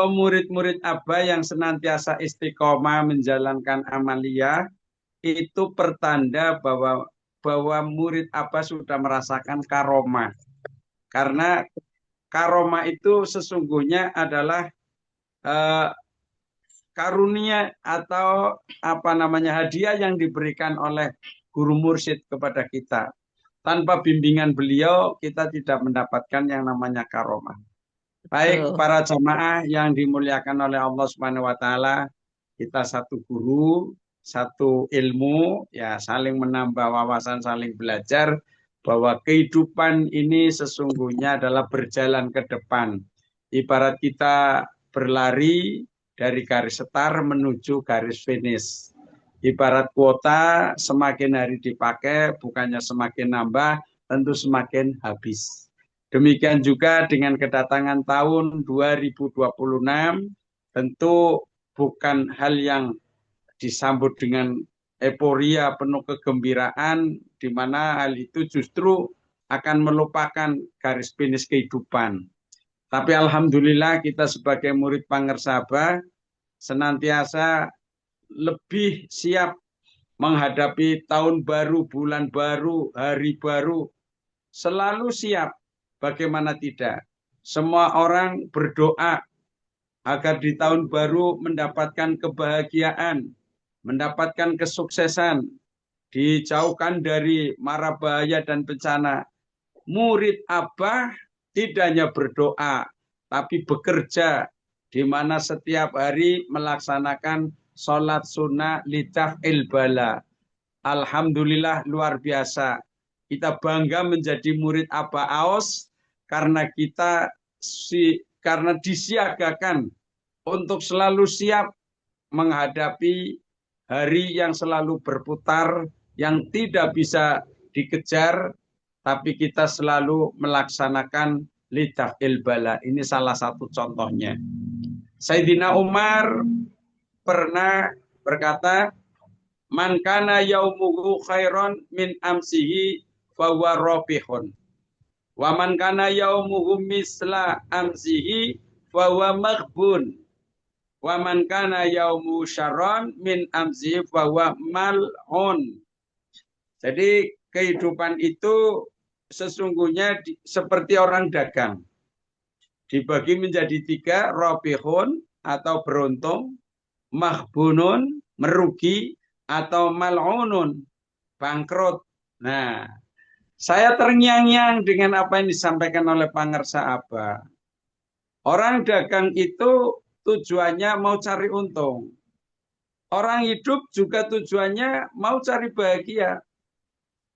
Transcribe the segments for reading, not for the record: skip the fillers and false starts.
kalau murid-murid Aba yang senantiasa istiqomah menjalankan amaliyah, itu pertanda bahwa murid Aba sudah merasakan karomah. Karena karomah itu sesungguhnya adalah eh, karunia atau apa namanya hadiah yang diberikan oleh guru mursyid kepada kita. Tanpa bimbingan beliau, kita tidak mendapatkan yang namanya karomah. Baik Betul. para jamaah yang dimuliakan oleh Allah Subhanahu wa taala, kita satu guru, satu ilmu, ya saling menambah wawasan, saling belajar bahwa kehidupan ini sesungguhnya adalah berjalan ke depan. Ibarat kita berlari dari garis start menuju garis finish. Ibarat kuota semakin hari dipakai, bukannya semakin nambah, tentu semakin habis. Demikian juga dengan kedatangan tahun 2026, tentu bukan hal yang disambut dengan euforia penuh kegembiraan, di mana hal itu justru akan melupakan garis finish kehidupan. Tapi alhamdulillah kita sebagai murid Pangersaba senantiasa lebih siap menghadapi tahun baru, bulan baru, hari baru, selalu siap. Bagaimana tidak? Semua orang berdoa agar di tahun baru mendapatkan kebahagiaan, mendapatkan kesuksesan, dijauhkan dari mara bahaya dan bencana. Murid Abah tidak hanya berdoa, tapi bekerja, di mana setiap hari melaksanakan sholat sunnah lidaf ilbala. Alhamdulillah luar biasa. Kita bangga menjadi murid Aba Aos karena karena disiagakan untuk selalu siap menghadapi hari yang selalu berputar, yang tidak bisa dikejar, tapi kita selalu melaksanakan lidah ilbala. Ini salah satu contohnya. Sayyidina Umar pernah berkata, man kana yaumuhu khairon min amsihi fahuwa robihun. Wa man kana yaumuhu misla amsihi fahuwa maghbun. Wa man kana yaumu syarron min amsihi fahuwa mal'un. Jadi kehidupan itu sesungguhnya seperti orang dagang. Dibagi menjadi tiga, robihun atau beruntung, mahbunun, merugi, atau mal'unun, bangkrut. Nah, saya terngiang-ngiang dengan apa yang disampaikan oleh Pangersa Aba. Orang dagang itu tujuannya mau cari untung. Orang hidup juga tujuannya mau cari bahagia.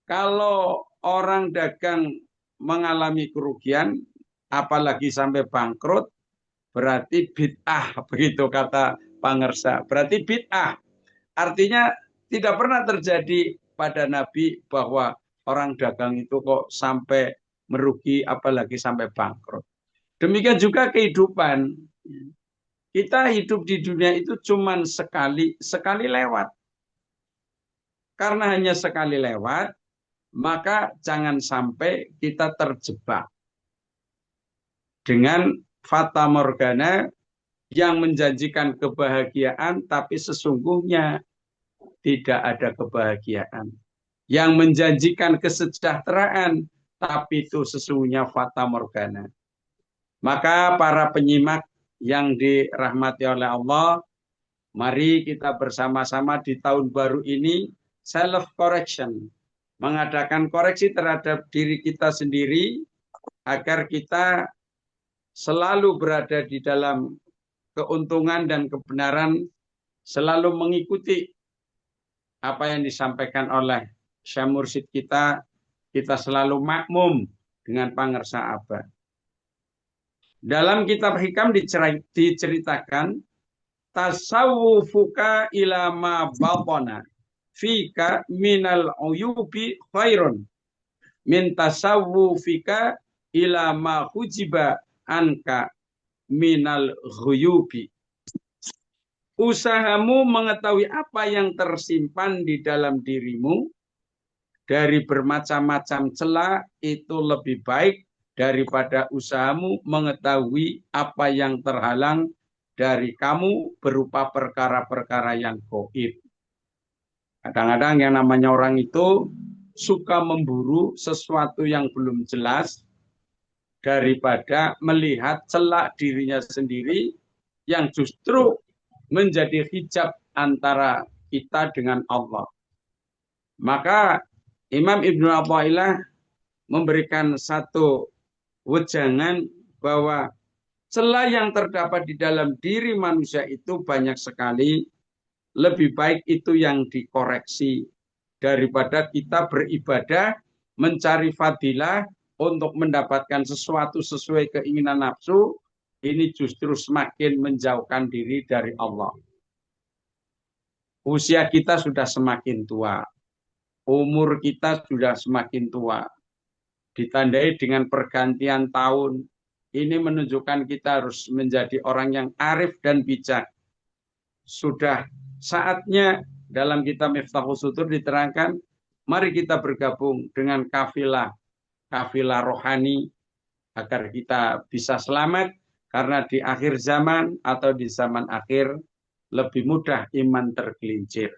Kalau orang dagang mengalami kerugian, apalagi sampai bangkrut, berarti bid'ah, begitu kata Pangersa. Berarti bid'ah. Artinya tidak pernah terjadi pada Nabi bahwa orang dagang itu kok sampai merugi, apalagi sampai bangkrut. Demikian juga kehidupan. Kita hidup di dunia itu cuma sekali, sekali lewat. Karena hanya sekali lewat, maka jangan sampai kita terjebak dengan fata morgana yang menjanjikan kebahagiaan, tapi sesungguhnya tidak ada kebahagiaan. Yang menjanjikan kesejahteraan, tapi itu sesungguhnya fata morgana. Maka para penyimak yang dirahmati oleh Allah, mari kita bersama-sama di tahun baru ini self correction, mengadakan koreksi terhadap diri kita sendiri agar kita selalu berada di dalam keuntungan dan kebenaran, selalu mengikuti apa yang disampaikan oleh Syekh Mursyid kita selalu makmum dengan Pangersa Aba. Dalam kitab Hikam diceritakan tasawufuka ila ma batana fika minal uyubi khairun min tasawufika ila ma hujiba anka minal ghuyubi. Usahamu mengetahui apa yang tersimpan di dalam dirimu dari bermacam-macam celah itu lebih baik daripada usahamu mengetahui apa yang terhalang dari kamu berupa perkara-perkara yang gaib. Kadang-kadang yang namanya orang itu suka memburu sesuatu yang belum jelas daripada melihat celak dirinya sendiri yang justru menjadi hijab antara kita dengan Allah. Maka Imam Ibnu Athaillah memberikan satu wejangan bahwa celah yang terdapat di dalam diri manusia itu banyak sekali. Lebih baik itu yang dikoreksi daripada kita beribadah, mencari fadilah untuk mendapatkan sesuatu sesuai keinginan nafsu. Ini justru semakin menjauhkan diri dari Allah. Usia kita sudah semakin tua. Umur kita sudah semakin tua. Ditandai dengan pergantian tahun. Ini menunjukkan kita harus menjadi orang yang arif dan bijak. Sudah saatnya dalam kitab Miftahus Sutur diterangkan, mari kita bergabung dengan kafilah rohani agar kita bisa selamat, karena di akhir zaman atau di zaman akhir lebih mudah iman tergelincir.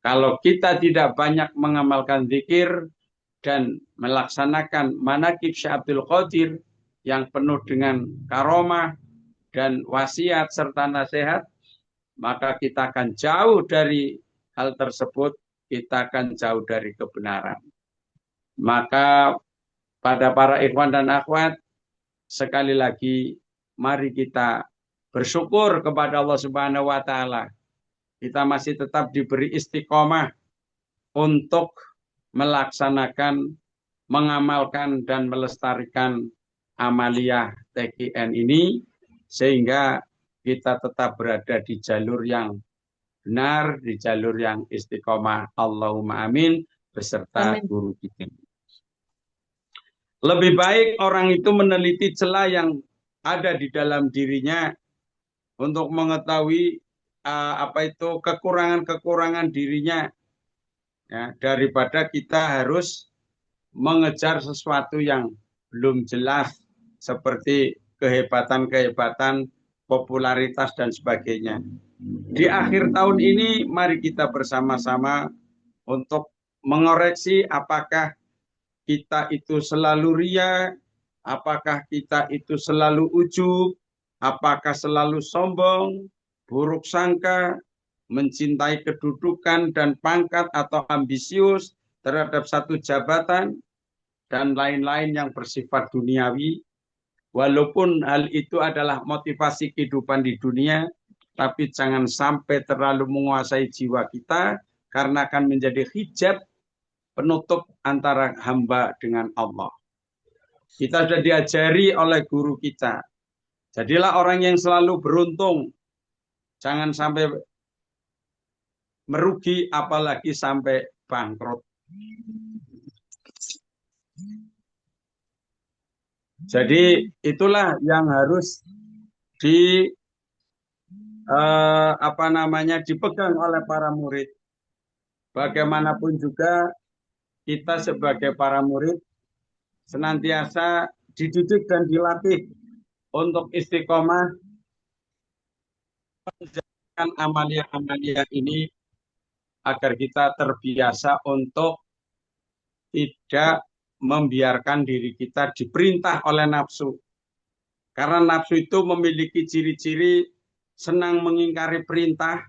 Kalau kita tidak banyak mengamalkan zikir dan melaksanakan manaqib Syekh Abdul Qadir yang penuh dengan karomah dan wasiat serta nasihat, maka kita akan jauh dari hal tersebut, kita akan jauh dari kebenaran. Maka pada para ikhwan dan akhwat, sekali lagi mari kita bersyukur kepada Allah Subhanahu wa taala. Kita masih tetap diberi istiqomah untuk melaksanakan, mengamalkan dan melestarikan amaliyah TKN ini sehingga kita tetap berada di jalur yang benar, di jalur yang istiqomah. Allahumma amin beserta Amin. guru kita. Lebih baik orang itu meneliti celah yang ada di dalam dirinya untuk mengetahui apa itu kekurangan-kekurangan dirinya, ya, daripada kita harus mengejar sesuatu yang belum jelas seperti kehebatan-kehebatan, popularitas dan sebagainya. Di akhir tahun ini mari kita bersama-sama untuk mengoreksi apakah kita itu selalu ria, apakah kita itu selalu ujub, apakah selalu sombong, buruk sangka, mencintai kedudukan dan pangkat atau ambisius terhadap satu jabatan, dan lain-lain yang bersifat duniawi. Walaupun hal itu adalah motivasi kehidupan di dunia, tapi jangan sampai terlalu menguasai jiwa kita, karena akan menjadi hijab penutup antara hamba dengan Allah. Kita sudah diajari oleh guru kita, jadilah orang yang selalu beruntung, jangan sampai merugi, apalagi sampai bangkrut. Jadi itulah yang harus dipegang oleh para murid. Bagaimanapun juga kita sebagai para murid senantiasa dididik dan dilatih untuk istiqomah menjalankan amalia-amalia ini agar kita terbiasa untuk tidak membiarkan diri kita diperintah oleh nafsu. Karena nafsu itu memiliki ciri-ciri senang mengingkari perintah,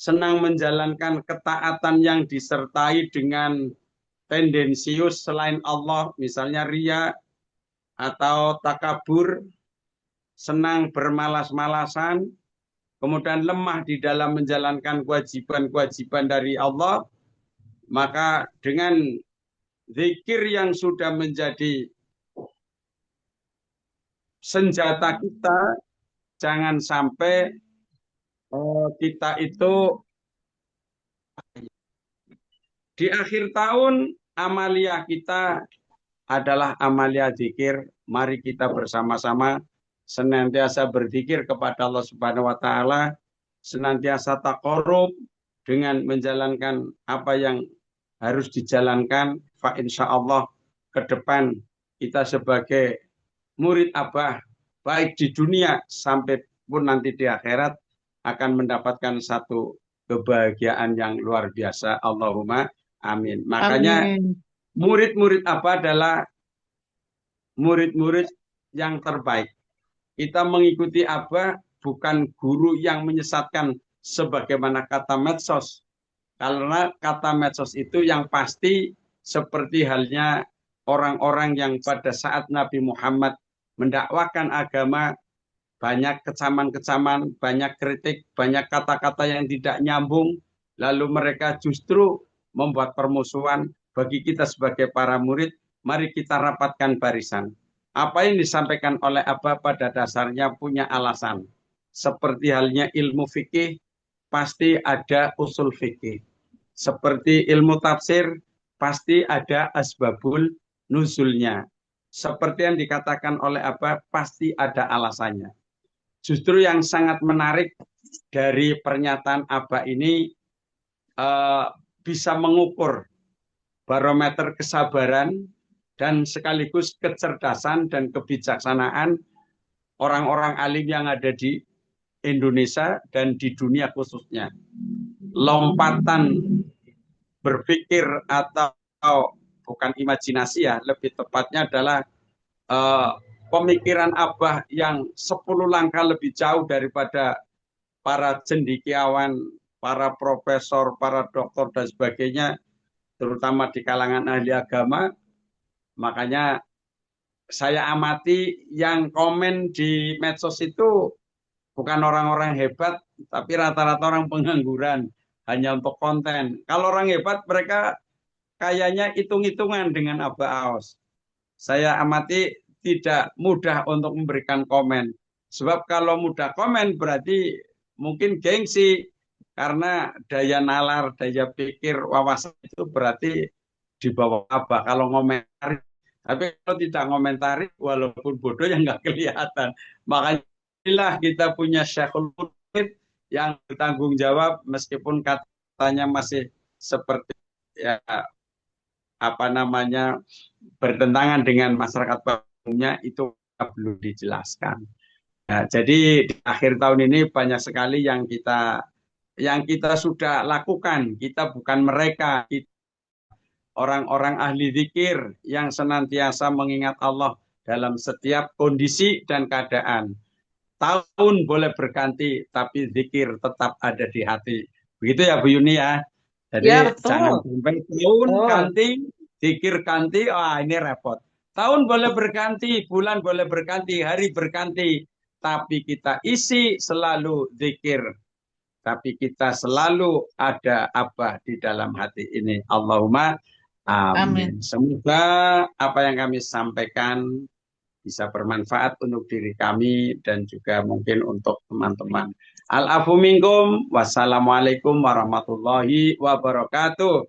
senang menjalankan ketaatan yang disertai dengan tendensius selain Allah, misalnya ria atau takabur, senang bermalas-malasan, kemudian lemah di dalam menjalankan kewajiban-kewajiban dari Allah. Maka dengan zikir yang sudah menjadi senjata kita, jangan sampai kita itu di akhir tahun amaliyah kita adalah amaliyah zikir. Mari kita bersama-sama senantiasa berzikir kepada Allah Subhanahu wa taala, senantiasa taqarrub dengan menjalankan apa yang harus dijalankan. Fa insyaallah ke depan kita sebagai murid Abah baik di dunia sampai pun nanti di akhirat akan mendapatkan satu kebahagiaan yang luar biasa. Allahumma amin. Makanya Amin. murid-murid apa adalah murid-murid yang terbaik. Kita mengikuti apa bukan guru yang menyesatkan sebagaimana kata medsos. Karena kata medsos itu yang pasti seperti halnya orang-orang yang pada saat Nabi Muhammad mendakwakan agama banyak kecaman-kecaman, banyak kritik, banyak kata-kata yang tidak nyambung, lalu mereka justru membuat permusuhan bagi kita sebagai para murid, mari kita rapatkan barisan. Apa yang disampaikan oleh Abah pada dasarnya punya alasan. Seperti halnya ilmu fikih, pasti ada usul fikih. Seperti ilmu tafsir, pasti ada asbabul nuzulnya. Seperti yang dikatakan oleh Abah, pasti ada alasannya. Justru yang sangat menarik dari pernyataan Abah ini eh, bisa mengukur barometer kesabaran dan sekaligus kecerdasan dan kebijaksanaan orang-orang alim yang ada di Indonesia dan di dunia khususnya. Lompatan berpikir atau bukan imajinasi ya, lebih tepatnya adalah eh, pemikiran Abah yang 10 langkah lebih jauh daripada para cendekiawan, para profesor, para doktor dan sebagainya, terutama di kalangan ahli agama. Makanya saya amati yang komen di medsos itu bukan orang-orang hebat, tapi rata-rata orang pengangguran, hanya untuk konten. Kalau orang hebat, mereka kayaknya hitung-hitungan dengan Abah Aos. Saya amati tidak mudah untuk memberikan komen. Sebab kalau mudah komen berarti mungkin gengsi. Karena daya nalar, daya pikir, wawasan itu berarti di bawah Abah. Kalau ngomentari, tapi kalau tidak ngomentari, walaupun bodoh yang nggak kelihatan. Makanya inilah kita punya Syekhul Mursyid yang bertanggung jawab meskipun katanya masih seperti ya apa namanya bertentangan dengan masyarakat umumnya itu belum dijelaskan. Nah, jadi di akhir tahun ini banyak sekali yang kita sudah lakukan. Kita bukan mereka, kita orang-orang ahli zikir yang senantiasa mengingat Allah dalam setiap kondisi dan keadaan. Tahun boleh berganti, tapi zikir tetap ada di hati. Begitu ya Bu Yuni ya. Ya, Jadi jangan betul. sampai tahun Betul. ganti, zikir ganti, ini repot. Tahun boleh berganti, bulan boleh berganti, hari berganti, tapi kita isi selalu zikir. Tapi kita selalu ada apa di dalam hati ini. Allahumma amin. Amin. Semoga apa yang kami sampaikan bisa bermanfaat untuk diri kami dan juga mungkin untuk teman-teman. Al-afu minkum. Wassalamualaikum warahmatullahi wabarakatuh.